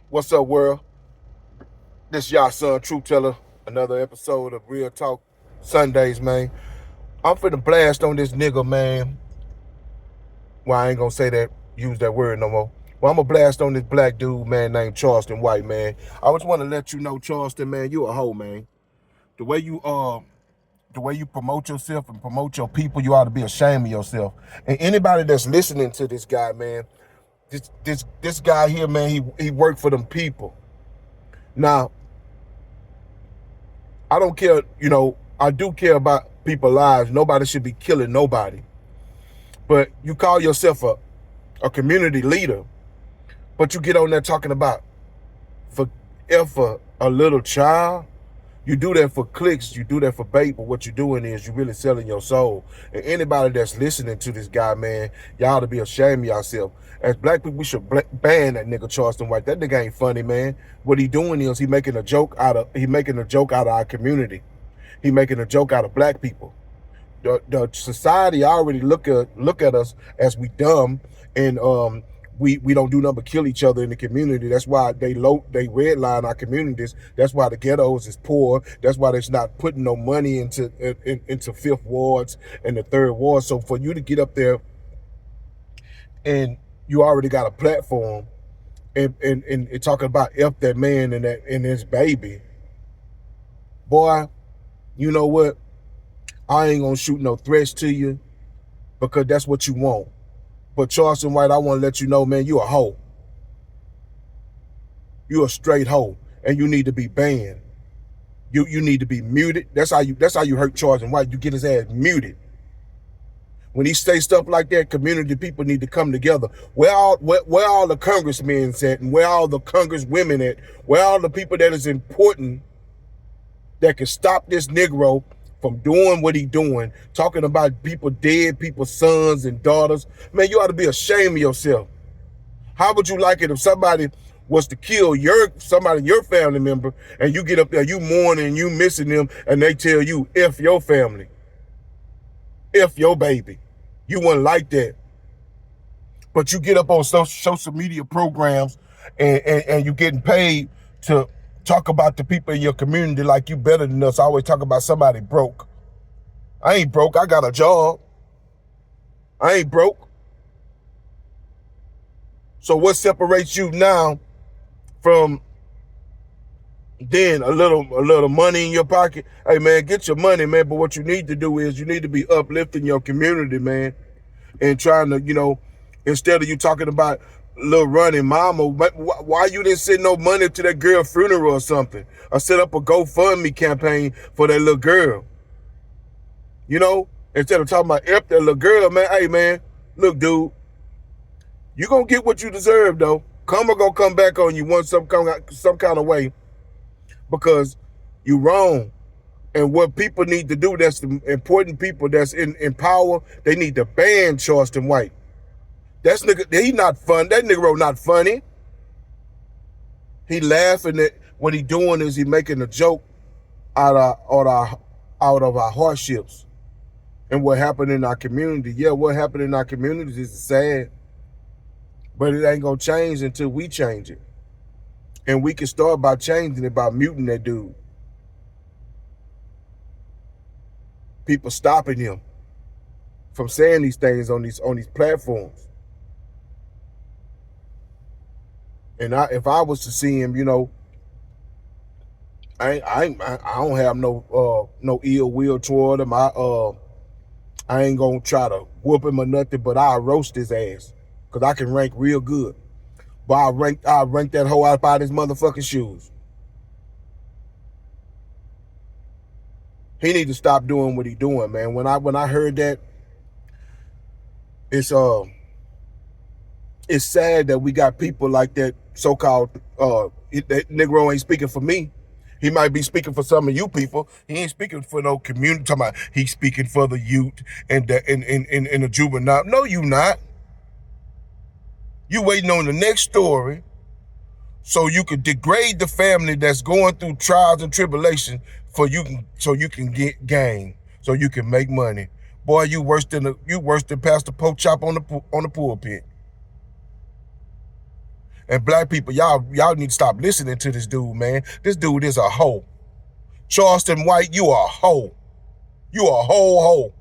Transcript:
What's up, world? This y'all son, True Teller. Another episode of Real Talk Sundays, man. I'm finna blast on this nigga, man. Well, I ain't gonna say that, use that word no more. Well, I'm gonna blast on this black dude, man, named Charleston White, man. I just wanna let you know, Charleston, man, you a hoe, man. The way you the way you promote yourself and promote your people, you ought to be ashamed of yourself. And anybody that's listening to this guy, man, this guy here, man, he worked for them people. Now, I don't care, I do care about people's lives. Nobody should be killing nobody. But you call yourself a community leader, but you get on there talking about for a little child. You do that for clicks, you do that for bait, but what you're doing is you're really selling your soul. And anybody that's listening to this guy, man, y'all to be ashamed of yourself. As black people, we should ban that nigga Charleston White. That nigga ain't funny, man. What he doing is he making a joke out of our community. He making a joke out of black people. The society already look at us as we dumb, and we don't do nothing but kill each other in the community. That's why they redline our communities. That's why the ghettos is poor. That's why they're not putting no money into fifth wards and the third ward. So for you to get up there and you already got a platform and talking about F that man and his baby, boy, you know what? I ain't gonna shoot no threats to you because that's what you want. But Charleston White, I want to let you know, man, you a hoe. You a straight hoe, and you need to be banned. You need to be muted. That's how you hurt Charleston White. You get his ass muted. When he say stuff like that, community people need to come together. Where all the congressmen at, and where all the congresswomen at, where all the people that is important that can stop this Negro from doing what he doing, talking about people dead, people's sons and daughters. Man, you ought to be ashamed of yourself. How would you like it if somebody was to kill your family member, and you get up there, you mourning, you missing them, and they tell you, F your family, F your baby. You wouldn't like that. But you get up on social media programs and you getting paid to talk about the people in your community like you better than us. I always talk about somebody broke. I ain't broke. I got a job. I ain't broke. So what separates you now from then a little money in your pocket? Hey, man, get your money, man. But what you need to do is you need to be uplifting your community, man, and trying to, instead of you talking about little running mama, why you didn't send no money to that girl funeral or something, or set up a GoFundMe campaign for that little girl? Instead of talking about F that little girl, man. Hey, man, look, dude, you gonna get what you deserve, though. Karma gonna come back on you some kind of way, because you wrong. And what people need to do, that's the important people that's in power, they need to ban Charleston White. That nigga, he not fun. That nigga not funny. He laughing at what he doing is he making a joke out of our hardships and what happened in our community. Yeah, what happened in our communities is sad, but it ain't gonna change until we change it. And we can start by changing it by muting that dude. People stopping him from saying these things on these platforms. And if I was to see him, I don't have no ill will toward him. I ain't gonna try to whoop him or nothing, but I'll roast his ass because I can rank real good. But I'll rank that hoe out by his motherfucking shoes. He need to stop doing what he doing, man. When I heard that, it's sad that we got people like that so-called that Negro ain't speaking for me. He might be speaking for some of you people. He ain't speaking for no community. Talking about he's speaking for the youth and the juvenile. No, you not. You waiting on the next story so you could degrade the family that's going through trials and tribulations so you can get gain, so you can make money. Boy, you worse than Pastor Pochop on the pulpit. And black people, y'all need to stop listening to this dude, man. This dude is a hoe. Charleston White, you a hoe. You a whole hoe.